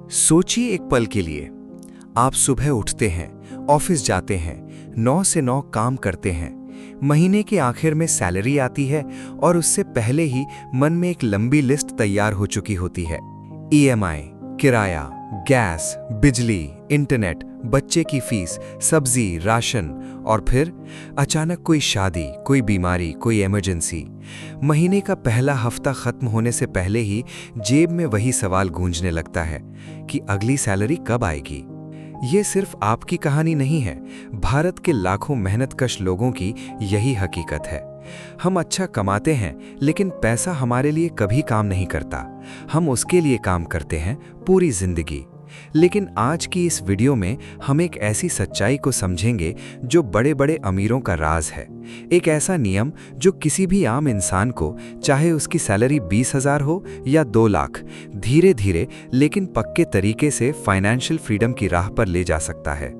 सोचिए एक पल के लिए। आप सुबह उठते हैं, ऑफिस जाते हैं, 9 से 9 काम करते हैं। महीने के आखिर में सैलरी आती है और उससे पहले ही मन में एक लंबी लिस्ट तैयार हो चुकी होती है। ईएमआई, किराया, गैस, बिजली, इंटरनेट, बच्चे की फीस, सब्जी, राशन और फिर अचानक कोई शादी, कोई बीमारी, कोई इमरजेंसी। महीने का पहला हफ्ता खत्म होने से पहले ही जेब में वही सवाल गूंजने लगता है कि अगली सैलरी कब आएगी। ये सिर्फ आपकी कहानी नहीं है, भारत के लाखों मेहनतकश लोगों की यही हकीकत है। हम अच्छा कमाते हैं, लेकिन पैसा हमारे लिए कभी काम नहीं करता। हम उसके लिए काम करते हैं पूरी जिंदगी। लेकिन आज की इस वीडियो में हम एक ऐसी सच्चाई को समझेंगे जो बड़े बड़े अमीरों का राज है। एक ऐसा नियम जो किसी भी आम इंसान को, चाहे उसकी सैलरी 20,000 हो या 2 लाख, धीरे धीरे लेकिन पक्के तरीके से फाइनेंशियल फ्रीडम की राह पर ले जा सकता है।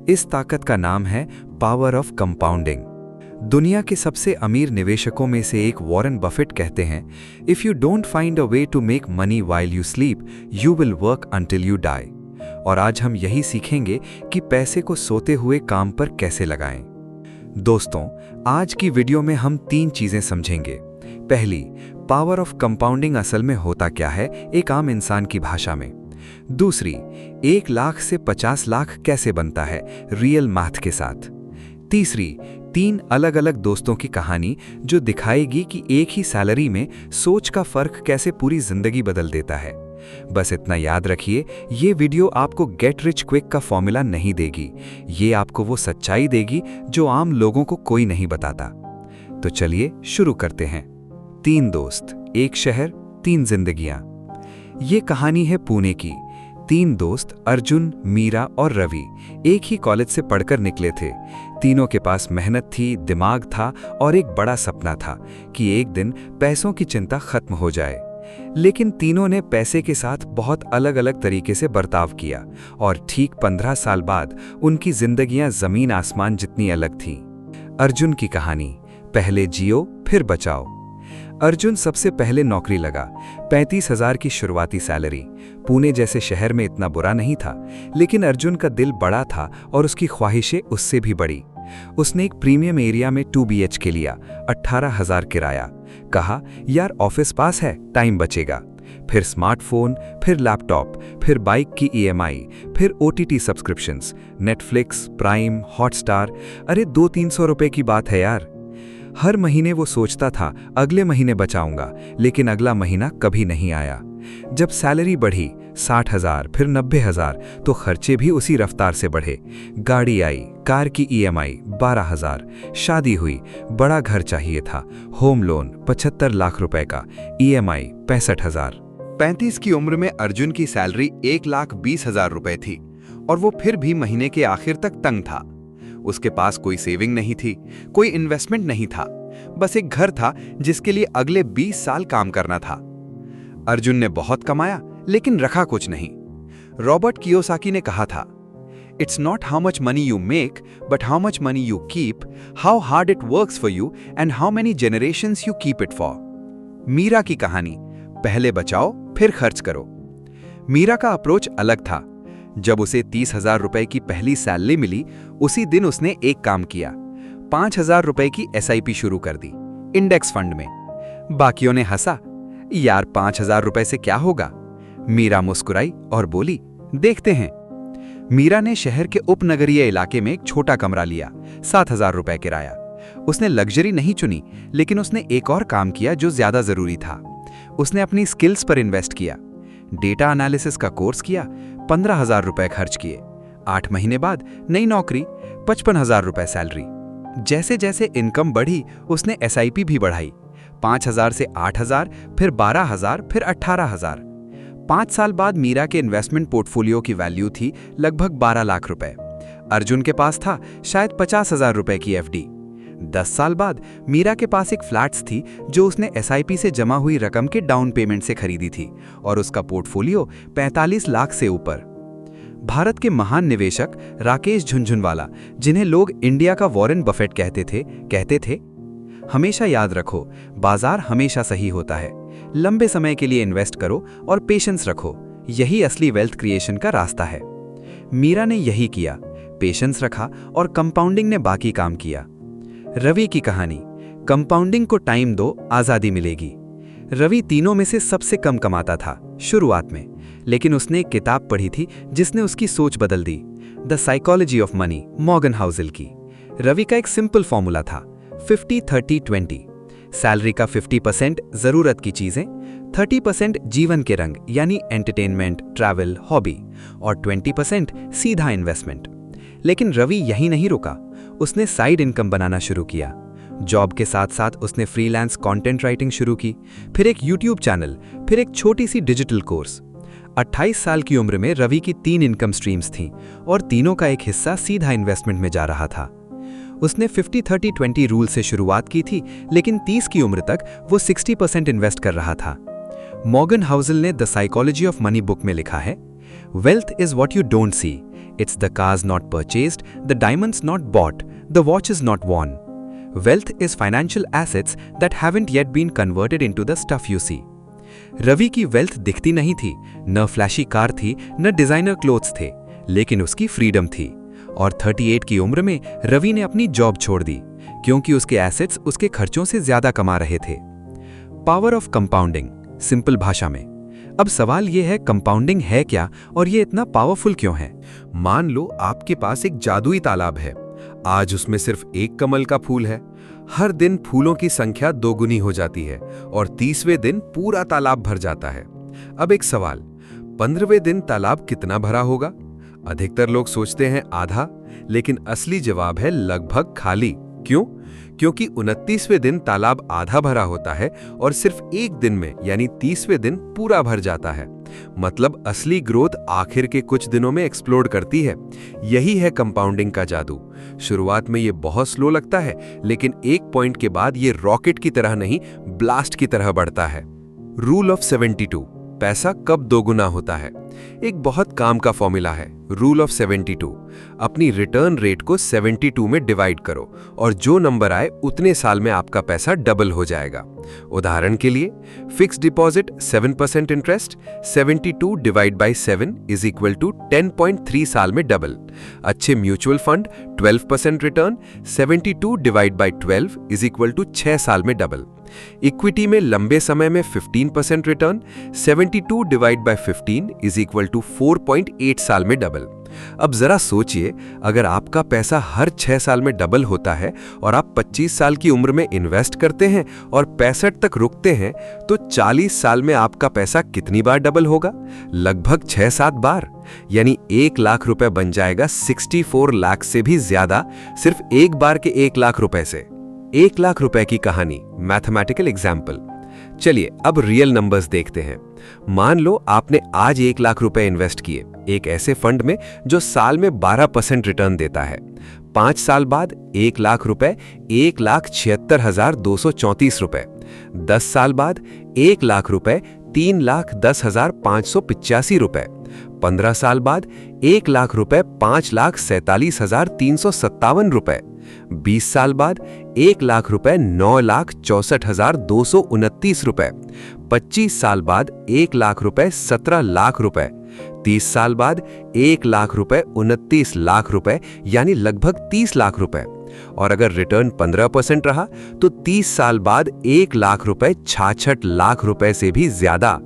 इस ताकत का नाम है पावर ऑफ कंपाउंडिंग। दुनिया के सबसे अमीर निवेशकों में से एक वॉरेन बफेट कहते हैं, if you don't find a way to make money while you sleep, you will work until you die. और आज हम यही सीखेंगे कि पैसे को सोते हुए काम पर कैसे लगाएं। दोस्तों, आज की वीडियो में हम 3 चीजें समझेंगे। पहली, पावर ऑफ कंपाउंडिंग असल में होता क्या है एक आम इंसान की भाषा में। दूसरी, 1 लाख से 50 लाख कैसे बनता है रियल मैथ के साथ। तीसरी, 3 अलग अलग दोस्तों की कहानी जो दिखाएगी कि एक ही सैलरी में सोच का फर्क कैसे पूरी जिंदगी बदल देता है। बस इतना याद रखिए, ये वीडियो आपको गेट रिच क्विक का फॉर्मूला नहीं देगी। ये आपको वो सच्चाई देगी जो आम लोगों को कोई नहीं बताता। तो चलिए शुरू करते हैं। 3 दोस्त, 1 शहर, 3 जिंदगियां। ये कहानी है पुणे की। 3 दोस्त अर्जुन, मीरा और रवि एक ही कॉलेज से पढ़कर निकले थे। तीनों के पास मेहनत थी, दिमाग था और एक बड़ा सपना था कि एक दिन पैसों की चिंता खत्म हो जाए। लेकिन तीनों ने पैसे के साथ बहुत अलग अलग तरीके से बर्ताव किया और ठीक 15 साल बाद उनकी जिंदगियां जमीन आसमान जितनी अलग थीं। अर्जुन की कहानी, पहले जियो फिर बचाओ। अर्जुन सबसे पहले नौकरी लगा। 35,000 की शुरुआती सैलरी। पुणे जैसे शहर में इतना बुरा नहीं था, लेकिन अर्जुन का दिल बड़ा था और उसकी ख्वाहिशें उससे भी बड़ी। उसने एक प्रीमियम एरिया में 2 BHK लिया, 18,000 किराया। कहा, यार ऑफिस पास है, टाइम बचेगा। फिर स्मार्टफोन, फिर लैपटॉप, फिर बाइक की EMI, फिर OTT subscriptions, Netflix, prime, Hotstar. अरे 200-300 रुपए की बात है यार। हर महीने वो सोचता था अगले महीने बचाऊंगा, लेकिन अगला महीना कभी नहीं आया। जब सैलरी बढ़ी 60,000, फिर 90,000, तो खर्चे भी उसी रफ्तार से बढ़े। गाड़ी आई, कार की EMI 12,000, शादी हुई, बड़ा घर चाहिए था, होम लोन 75 लाख रुपए का, EMI 65,000। 35 की उम्र में अर्जुन की सैलरी 1,20,000 रुपए थी और वो फिर भी महीने के आखिर तक तंग था। उसके पास कोई सेविंग नहीं थी, कोई इन्वेस्टमेंट नहीं था, बस एक घर था जिसके लिए अगले 20 साल काम करना था। अर्जुन ने बहुत कमाया, लेकिन रखा कुछ नहीं। रॉबर्ट कियोसाकी ने कहा था, it's not how much money you make, but how much money you keep, how hard it works for you and how many generations you keep it for. Meera की कहानी, पहले बचाओ फिर खर्च करो। मीरा का अप्रोच अलग था। जब उसे 30,000 रुपए की पहली सैलरी मिली, उसी दिन उसने एक काम किया, 5,000 रुपए की SIP शुरू कर दी, इंडेक्स फंड में। बाकियों ने हंसा, यार 5,000 रुपए से क्या होगा। मीरा मुस्कुराई और बोली, देखते हैं। मीरा ने शहर के उपनगरीय इलाके में एक छोटा कमरा लिया, 7,000 रुपए किराया। उसने लग्जरी नहीं चुनी, लेकिन उसने एक और काम किया जो ज्यादा जरूरी था। उसने अपनी स्किल्स पर इन्वेस्ट किया। डेटा एनालिसिस का कोर्स किया, 15,000 रुपए खर्च किए। 8 महीने बाद नई नौकरी, 55,000 रुपए सैलरी। जैसे जैसे इनकम बढ़ी, उसने SIP भी बढ़ाई, 5,000 से 8,000, फिर 12,000, फिर 18,000। 5 साल बाद मीरा के इन्वेस्टमेंट पोर्टफोलियो की वैल्यू थी लगभग 12 लाख रुपए। अर्जुन के पास था शायद 50,000 रुपए की FD। 10 साल बाद मीरा के पास एक फ्लैट्स थी जो उसने SIP से जमा हुई रकम के डाउन पेमेंट से खरीदी थी, और उसका पोर्टफोलियो 45 लाख से ऊपर। भारत के महान निवेशक राकेश झुनझुनवाला, जिन्हें लोग इंडिया का वॉरेन बफेट कहते थे, हमेशा याद रखो, बाजार हमेशा सही होता है। लंबे समय के लिए इन्वेस्ट करो और पेशेंस रखो, यही असली वेल्थ क्रिएशन का रास्ता है। मीरा ने यही किया, पेशेंस रखा और कंपाउंडिंग ने बाकी काम किया। रवि की कहानी, कंपाउंडिंग को टाइम दो, आज़ादी मिलेगी। रवि तीनों में से सबसे कम कमाता था शुरुआत में, लेकिन उसने एक किताब पढ़ी थी जिसने उसकी सोच बदल दी, the psychology of money, Morgan Housel की। रवि का एक सिंपल फॉर्मूला था, 50-30-20। सैलरी का 50% जरूरत की चीजें, 30% जीवन के रंग यानी एंटरटेनमेंट, ट्रैवल, हॉबी, और 20% सीधा इन्वेस्टमेंट। लेकिन रवि यही नहीं रुका, उसने साइड इनकम बनाना शुरू किया। जॉब के साथ साथ उसने फ्रीलांस कंटेंट राइटिंग शुरू की, फिर एक यूट्यूब चैनल, फिर एक छोटी सी डिजिटल कोर्स। 28 साल की उम्र में रवि की 3 इनकम स्ट्रीम्स थीं और तीनों का एक हिस्सा सीधा इन्वेस्टमेंट में जा रहा था। उसने 50-30-20 रूल से शुरुआत की थी, लेकिन 30 की उम्र तक वो 60% इन्वेस्ट कर रहा था। मॉर्गन हाउसेल ने the psychology of money book में लिखा है, wealth is what you don't see, it's the cars not purchased, the diamonds not bought, the watch is not won. Wealth is financial assets that haven't yet been converted into the stuff you see. Ravi की wealth दिखती नहीं थी, न flashy car थी, न designer clothes थे, लेकिन उसकी फ्रीडम थी। और 38 की उम्र में रवि ने अपनी जॉब छोड़ दी, क्योंकि उसके एसेट्स उसके खर्चों से ज्यादा कमा रहे थे। पावर ऑफ कंपाउंडिंग, सिंपल भाषा में। अब सवाल यह है, कंपाउंडिंग है क्या और ये इतना पावरफुल क्यों है? मान लो आपके पास एक जादुई तालाब है। आज उसमें सिर्फ एक कमल का फूल है। हर दिन फूलों की संख्या दोगुनी हो जाती है और 30वें दिन पूरा तालाब भर जाता है। अब एक सवाल, 15वें दिन तालाब कितना भरा होगा? अधिकतर लोग सोचते हैं आधा, लेकिन असली जवाब है लगभग खाली। क्यों? क्योंकि 29वें दिन तालाब आधा भरा होता है और सिर्फ एक दिन में यानी 30वें दिन पूरा भर जाता है। मतलब असली ग्रोथ आखिर के कुछ दिनों में एक्सप्लोड करती है। यही है कंपाउंडिंग का जादू। शुरुआत में ये बहुत स्लो लगता है, लेकिन एक पॉइंट के बाद ये रॉकेट की तरह नहीं, ब्लास्ट की तरह बढ़ता है। रूल ऑफ 72, पैसा कब दोगुना होता है? एक बहुत काम का फॉर्मूला है, रूल ऑफ 72। अपनी रिटर्न रेट को 72 में डिवाइड करो और जो नंबर आए उतने साल में आपका पैसा डबल हो जाएगा। उदाहरण के लिए, fix deposit 7% interest, 72 divide by 7 is equal to 10.3 साल में डबल। अच्छे mutual fund 12% return, 72 divide by 12 is equal to 6 साल में डबल। इक्विटी में लंबे समय में 15% return, 72 divide by 15 is equal to 4.8 साल में डबल। अब जरा सोचिए, अगर आपका पैसा हर 6 साल में डबल होता है और आप 25 साल की उम्र में इन्वेस्ट करते हैं और 65 तक रुकते हैं, तो 40 साल में आपका पैसा कितनी बार डबल होगा? लगभग 6-7 बार। यानी 1 लाख रुपए बन जाएगा 64 लाख से भी ज्यादा, सिर्फ एक बार के 1 लाख रुपए से। 1 लाख रुपए की कहानी, मैथमेटिकल एग्जाम्पल। चलिए अब रियल नंबर्स देखते हैं। मान लो आपने आज 1 लाख रुपए इन्वेस्ट किए एक ऐसे फंड में जो साल में 12% रिटर्न देता है। 5 साल बाद 1 लाख रुपए 1,76,234 रुपए। 10 साल बाद 1 लाख रुपए 3,10,585 रुपए। 15 साल बाद 1 लाख रुपए 5,47,357 रुपए। 20 साल बाद 1 लाख रुपए 9,64,229 रुपए। 25 साल बाद 1 लाख रुपए 17 लाख रुपए। 30 साल बाद 1 लाख रुपए 29 लाख रुपए, यानी लगभग 30 लाख रुपए। और अगर रिटर्न 15% रहा तो 30 साल बाद 1 लाख रुपए 66 लाख रुपए से भी ज्यादा।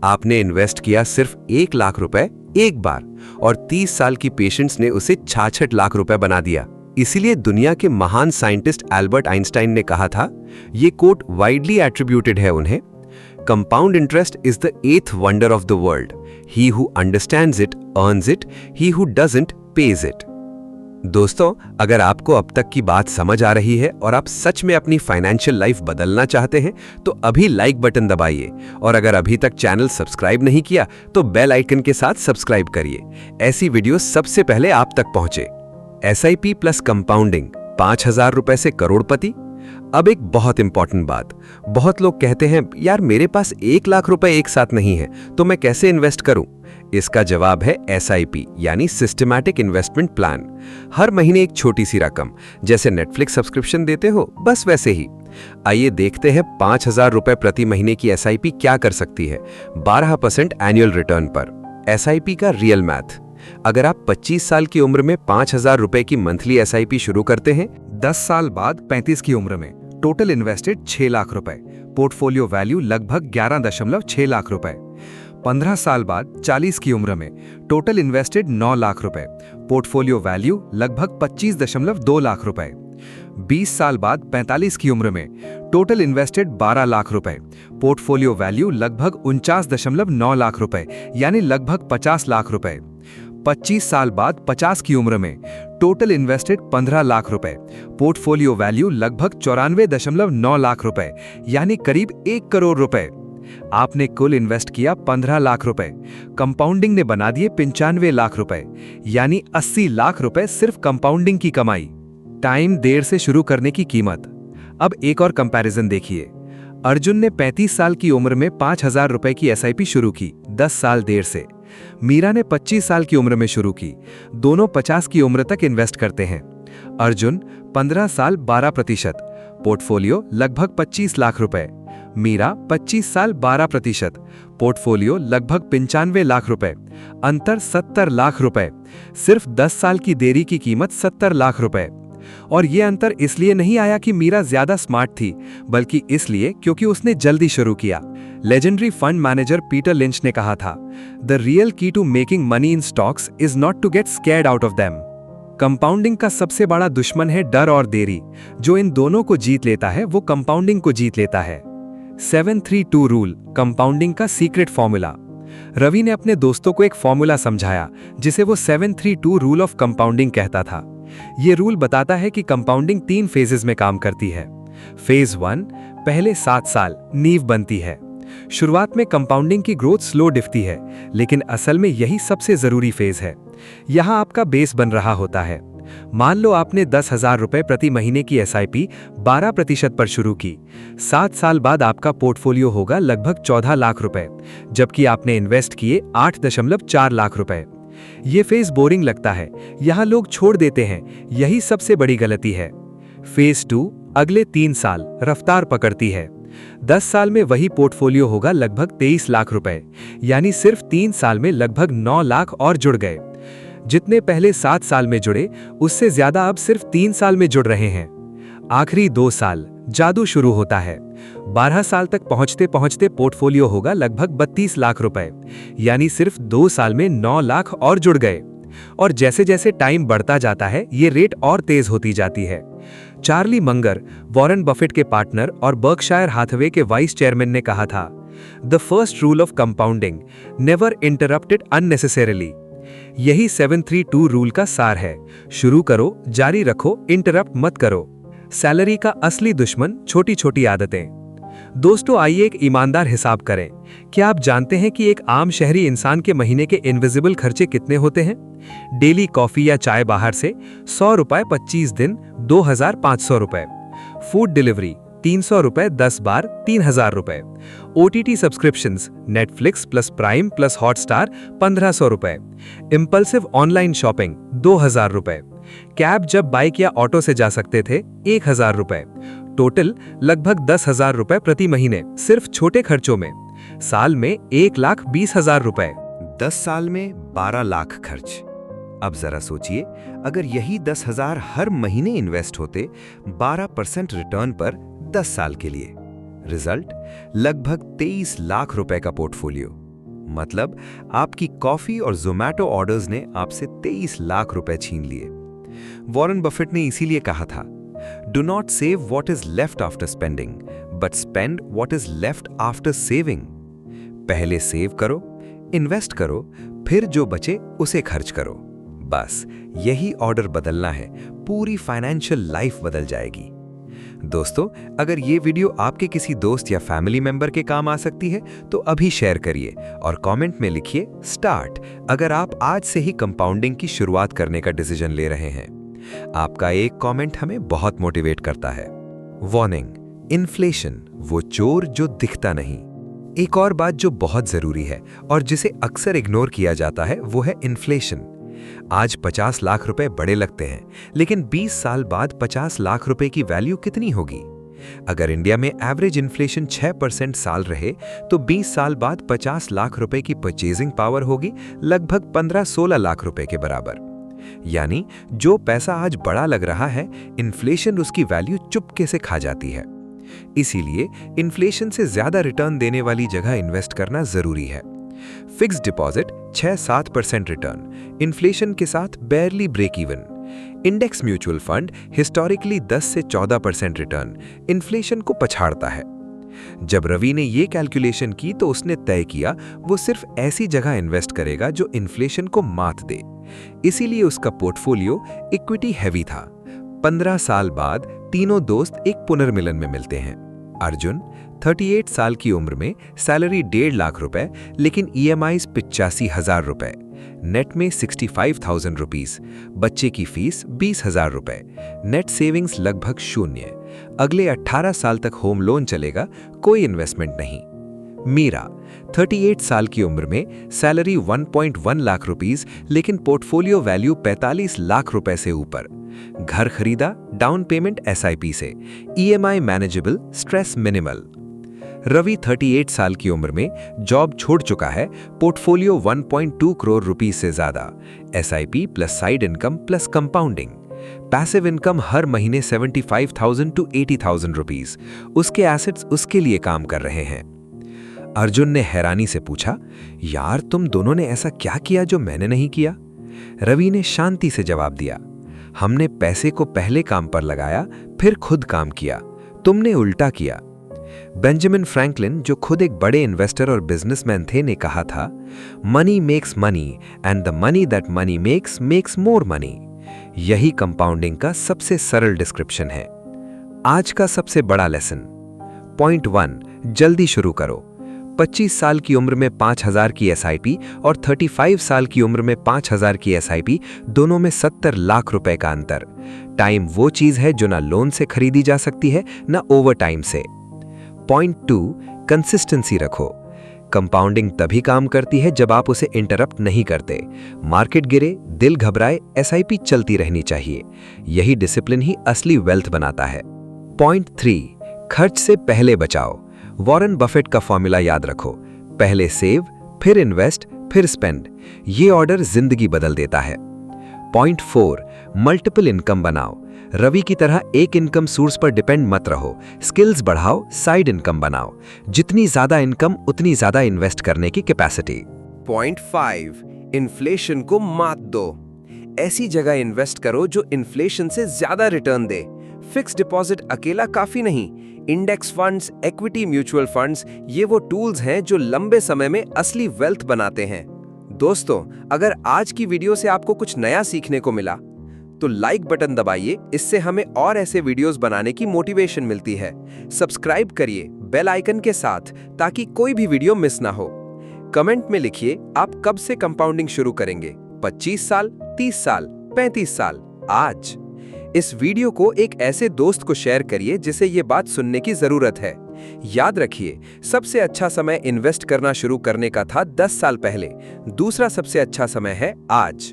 आपने इन्वेस्ट किया सिर्फ 1 लाख रुपए एक बार और 30 साल की पेशेंस ने उसे 66 लाख रुपए बना दिया। इसीलिए दुनिया के महान साइंटिस्ट एल्बर्ट आइंस्टाइन ने कहा था, ये कोट वाइडली एट्रीब्यूटेड है उन्हें, compound interest is the 8th wonder of the world. He who understands it earns it, he who doesn't page it. दोस्तों, अगर आपको अब तक की बात समझ आ रही है और आप सच में अपनी फाइनेंशियल लाइफ बदलना चाहते हैं तो अभी लाइक बटन दबाइए, और अगर अभी तक चैनल सब्सक्राइब नहीं किया तो बेल आइकन के साथ सब्सक्राइब करिए। ऐसी वीडियो सबसे पहले आप तक पहुंचे। SIP प्लस कंपाउंडिंग, 5,000 रुपए से करोड़पति। अब एक बहुत इंपॉर्टेंट बात, बहुत लोग कहते हैं यार मेरे पास 1 लाख रुपए एक साथ नहीं है तो मैं कैसे इन्वेस्ट करूं? इसका जवाब है SIP यानी सिस्टमैटिक इन्वेस्टमेंट प्लान। हर महीने एक छोटी सी रकम, जैसे नेटफ्लिक्स सब्सक्रिप्शन देते हो बस वैसे ही। आइए देखते हैं 5,000 रुपए प्रति महीने की SIP क्या कर सकती है 12% एनुअल रिटर्न पर। एसआईपी का रियल मैथ। अगर आप 25 साल की उम्र में 5,000 रुपए की मंथली एसआईपी शुरू करते हैं, 10 साल बाद 35 की उम्र में टोटल इन्वेस्टेड 6 लाख रुपए, पोर्टफोलियो वैल्यू लगभग 11.6 लाख रुपए। 15 साल बाद 40 की उम्र में टोटल इन्वेस्टेड 9 लाख रुपए, पोर्टफोलियो वैल्यू लगभग 25.2 लाख रुपए। 20 साल बाद 45 की उम्र में टोटल इन्वेस्टेड 12 लाख रुपए, पोर्टफोलियो वैल्यू लगभग 49.9 लाख रुपए, यानी लगभग 50 लाख रुपए। 25 साल बाद 50 की उम्र में टोटल इन्वेस्टेड 15 लाख रुपए, पोर्टफोलियो वैल्यू लगभग 94.9 लाख रुपए, यानी करीब 1 करोड़ रुपए। आपने कुल इन्वेस्ट किया 15 लाख रुपए, कंपाउंडिंग ने बना दिए 95 लाख रुपए, यानी 80 लाख रुपए सिर्फ कंपाउंडिंग की कमाई। टाइम देर से शुरू करने की कीमत। अब एक और कंपैरिजन देखिए। अर्जुन ने 35 साल की उम्र में 5,000 रुपए की एसआईपी शुरू की, 10 साल देर से। मीरा ने 25 साल की उम्र में शुरू की, दोनों 50 की उम्र तक इन्वेस्ट करते हैं। अर्जुन 15 साल 12%, पोर्टफोलियो लगभग 25 लाख रुपए। मीरा 25 साल 12%, पोर्टफोलियो लगभग 95 लाख रुपए। अंतर 70 लाख रुपए। सिर्फ 10 साल की देरी की कीमत 70 लाख रुपए। और ये अंतर इसलिए नहीं आया कि मीरा ज्यादा स्मार्ट थी, बल्कि इसलिए क्योंकि उसने जल्दी शुरू किया। Legendary fund manager Peter Lynch ने कहा था, the real key to making money in stocks is not to get scared out of them. Compounding का सबसे बड़ा दुश्मन है डर और देरी। जो इन दोनों को जीत लेता है वो कंपाउंडिंग को जीत लेता है। 732 रूल, कंपाउंडिंग का सीक्रेट फॉर्मूला। रवि ने अपने दोस्तों को एक फॉर्मूला समझाया जिसे वो 732 रूल ऑफ कंपाउंडिंग कहता था। ये रूल बताता है कि कंपाउंडिंग 3 फेजेस में काम करती है। फेज 1, पहले 7 साल नींव बनती है। शुरुआत में कंपाउंडिंग की ग्रोथ स्लो दिखती है, लेकिन असल में यही सबसे जरूरी फेज है। यहां आपका बेस बन रहा होता है। मान लो आपने 10,000 रुपए प्रति महीने की एसआईपी 12% पर शुरू की। 7 साल बाद आपका पोर्टफोलियो होगा लगभग 14 लाख रुपए, जबकि आपने इन्वेस्ट किए 8.4 लाख रुपए। ये फेज बोरिंग लगता है, यहां लोग छोड़ देते हैं, यही सबसे बड़ी गलती है। फेज 2, अगले 3 साल रफ्तार पकड़ती है। 10 साल में वही पोर्टफोलियो होगा लगभग 23 लाख रुपए, यानी सिर्फ 3 साल में लगभग 9 लाख और जुड़ गए। जितने पहले 7 साल में जुड़े, उससे ज्यादा अब सिर्फ 3 साल में जुड़ रहे हैं। आखिरी 2 साल जादू शुरू होता है। 12 साल तक पहुंचते पहुंचते पोर्टफोलियो होगा लगभग 32 लाख रुपए, यानी सिर्फ 2 साल में 9 लाख और जुड़ गए। और जैसे जैसे टाइम बढ़ता जाता है, ये रेट और तेज होती जाती है। चार्ली मंगर, वॉरेन बफेट के पार्टनर और बर्कशायर हाथवे के वाइस चेयरमैन ने कहा था, the first rule of compounding, never interrupted unnecessarily. यही 732 रूल का सार है। शुरू करो, जारी रखो, इंटरप्ट मत करो। सैलरी का असली दुश्मन छोटी छोटी आदतें। दोस्तों, आइए एक ईमानदार हिसाब करें। क्या आप जानते हैं कि एक आम शहरी इंसान के महीने के इनविजिबल खर्चे कितने होते हैं? डेली कॉफी या चाय बाहर से 100 रुपए 25 दिन 2,500 रुपए। फूड डिलीवरी 300 रुपए 10 बार 3,000 रुपए। OTT subscriptions Netflix plus prime plus Hotstar 1,500 रुपए। इम्पल्सिव ऑनलाइन शॉपिंग 2,000 रुपए। कैब जब बाइक या ऑटो से जा सकते थे 1,000 रुपए। टोटल लगभग 10,000 रुपए प्रति महीने सिर्फ छोटे खर्चों में। साल में 1,20,000 रुपए। 10 साल में 12 लाख खर्च। अब जरा सोचिए, अगर यही 10,000 हर महीने इन्वेस्ट होते 12% रिटर्न पर 10 साल के लिए, रिजल्ट लगभग 23 लाख रुपए का पोर्टफोलियो। मतलब आपकी कॉफी और जोमैटो ऑर्डर्स ने आपसे 23 लाख रुपए छीन लिए। वॉरेन बफेट ने इसीलिए कहा था, do not save what is left after spending, but spend what is left after saving. पहले सेव करो, इन्वेस्ट करो, फिर जो बचे उसे खर्च करो। बस यही ऑर्डर बदलना है, पूरी फाइनेंशियल लाइफ बदल जाएगी। दोस्तों, अगर ये वीडियो आपके किसी दोस्त या फैमिली मेंबर के काम आ सकती है तो अभी शेयर करिए और कमेंट में लिखिए स्टार्ट अगर आप आज से ही कंपाउंडिंग की शुरुआत करने का डिसीजन ले रहे हैं। आपका एक कमेंट हमें बहुत मोटिवेट करता है। वार्निंग, इन्फ्लेशन वो चोर जो दिखता नहीं। एक और बात जो बहुत जरूरी है और जिसे अक्सर इग्नोर किया जाता है वो है इन्फ्लेशन। आज 50 लाख रुपए बड़े लगते हैं, लेकिन 20 साल बाद 50 लाख रुपए की वैल्यू कितनी होगी? अगर इंडिया में एवरेज इन्फ्लेशन 6% साल रहे तो 20 साल बाद 50 लाख रुपए की परचेजिंग पावर होगी लगभग 15-16 लाख रुपए के बराबर। यानी जो पैसा आज बड़ा लग रहा है, इन्फ्लेशन उसकी वैल्यू चुपके से खा जाती है। इसीलिए इन्फ्लेशन से ज्यादा रिटर्न देने वाली जगह इन्वेस्ट करना जरूरी है। फिक्स्ड डिपॉजिट 6-7% रिटर्न, इन्फ्लेशन के साथ barely break even. Index mutual fund historically 10 से 14% रिटर्न, इन्फ्लेशन को पछाड़ता है। जब रवि ने ये कैलकुलेशन की तो उसने तय किया वो सिर्फ ऐसी जगह इन्वेस्ट करेगा जो इन्फ्लेशन को मात दे। इसीलिए उसका पोर्टफोलियो इक्विटी हैवी था। 15 साल बाद तीनों दोस्त एक पुनर्मिलन में मिलते हैं। अर्जुन 38 साल की उम्र में, सैलरी 1.5 लाख रुपए, लेकिन EMIs 85,000 रुपए, नेट में 65,000 रुपीस, बच्चे की फीस 20,000 रुपए, नेट सेविंग्स लगभग शून्य। अगले 18 साल तक होम लोन चलेगा, कोई इन्वेस्टमेंट नहीं। मीरा 38 साल की उम्र में, सैलरी 1.1 लाख रुपीस, लेकिन पोर्टफोलियो वैल्यू 45 लाख रुपए से ऊपर, घर खरीदा, डाउन पेमेंट SIP से, EMI manageable, stress minimal. Ravi 38 साल की उम्र में, जॉब छोड़ चुका है, पोर्टफोलियो 1.2 करोड़ रुपीस से ज्यादा, SIP plus side income plus compounding, passive income हर महीने 75,000 to 80,000 रुपीस, उसके एसेट्स उसके लिए काम कर रहे हैं। अर्जुन ने हैरानी से पूछा, यार तुम दोनों ने ऐसा क्या किया जो मैंने नहीं किया? रवि ने शांति से जवाब दिया, हमने पैसे को पहले काम पर लगाया, फिर खुद काम किया, तुमने उल्टा किया। बेंजामिन फ्रैंकलिन, जो खुद एक बड़े इन्वेस्टर और बिजनेसमैन थे, ने कहा था, money makes money and the money that money makes more money. यही कंपाउंडिंग का सबसे सरल डिस्क्रिप्शन है। आज का सबसे बड़ा लेसन। पॉइंट 1, जल्दी शुरू करो। 25 साल की उम्र में 5,000 की SIP और 35 साल की उम्र में 5,000 की SIP, दोनों में 70 लाख रुपए का अंतर। टाइम वो चीज है जो ना लोन से खरीदी जा सकती है, ना ओवर टाइम से। पॉइंट 2, कंसिस्टेंसी रखो। कंपाउंडिंग तभी काम करती है जब आप उसे इंटरप्ट नहीं करते। मार्केट गिरे, दिल घबराए, SIP चलती रहनी चाहिए। यही डिसिप्लिन ही असली वेल्थ बनाता है। पॉइंट 3, खर्च से पहले बचाओ। वॉरेन बफेट का फॉर्मूला याद रखो, पहले सेव, फिर इन्वेस्ट, फिर स्पेंड। ये ऑर्डर जिंदगी बदल देता है। पॉइंट 4, मल्टीपल इनकम बनाओ। रवि की तरह एक इनकम सोर्स पर डिपेंड मत रहो, स्किल्स बढ़ाओ, साइड इनकम बनाओ। जितनी ज्यादा इनकम उतनी ज्यादा इन्वेस्ट करने की कैपेसिटी। पॉइंट 5, इन्फ्लेशन को मात दो। ऐसी जगह इन्वेस्ट करो जो इन्फ्लेशन से ज्यादा रिटर्न दे। फिक्स डिपॉजिट अकेला काफी नहीं, index funds, equity mutual funds, ये वो टूल्स हैं जो लंबे समय में असली वेल्थ बनाते हैं। दोस्तों, अगर आज की वीडियो से आपको कुछ नया सीखने को मिला तो लाइक बटन दबाइए, इससे हमें और ऐसे वीडियोस बनाने की मोटिवेशन मिलती है। सब्सक्राइब करिए बेल आइकन के साथ ताकि कोई भी वीडियो मिस ना हो। कमेंट में लिखिए आप कब से कंपाउंडिंग शुरू करेंगे, 25 साल, 30 साल, 35 साल, आज। इस वीडियो को एक ऐसे दोस्त को शेयर करिए जिसे ये बात सुनने की जरूरत है। याद रखिए, सबसे अच्छा समय इन्वेस्ट करना शुरू करने का था 10 साल पहले, दूसरा सबसे अच्छा समय है आज।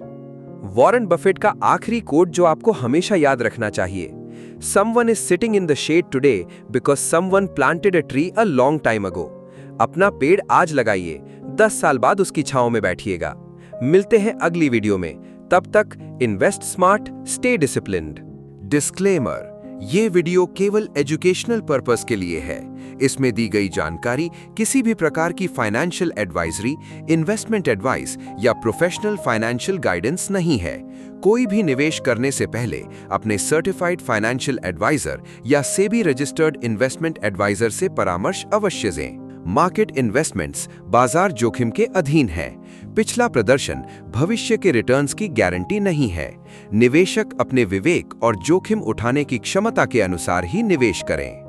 वॉरेन बफेट का आखिरी कोट जो आपको हमेशा याद रखना चाहिए, Someone is sitting in the shade today because someone planted a tree a long time ago. अपना पेड़ आज लगाइए, 10 साल बाद उसकी छांव में बैठिएगा। मिलते हैं अगली वीडियो में, तब तक invest smart, stay disciplined. Disclaimer, ये वीडियो केवल एजुकेशनल पर्पस के लिए है। इसमें दी गई जानकारी किसी भी प्रकार की फाइनेंशियल एडवाइजरी, इन्वेस्टमेंट एडवाइस या प्रोफेशनल फाइनेंशियल गाइडेंस नहीं है। कोई भी निवेश करने से पहले अपने सर्टिफाइड फाइनेंशियल एडवाइजर या सेबी रजिस्टर्ड इन्वेस्टमेंट एडवाइजर से परामर्श अवश्य दें। मार्केट इन्वेस्टमेंट्स बाजार जोखिम के अधीन है। पिछला प्रदर्शन भविष्य के रिटर्न्स की गारंटी नहीं है। निवेशक अपने विवेक और जोखिम उठाने की क्षमता के अनुसार ही निवेश करें।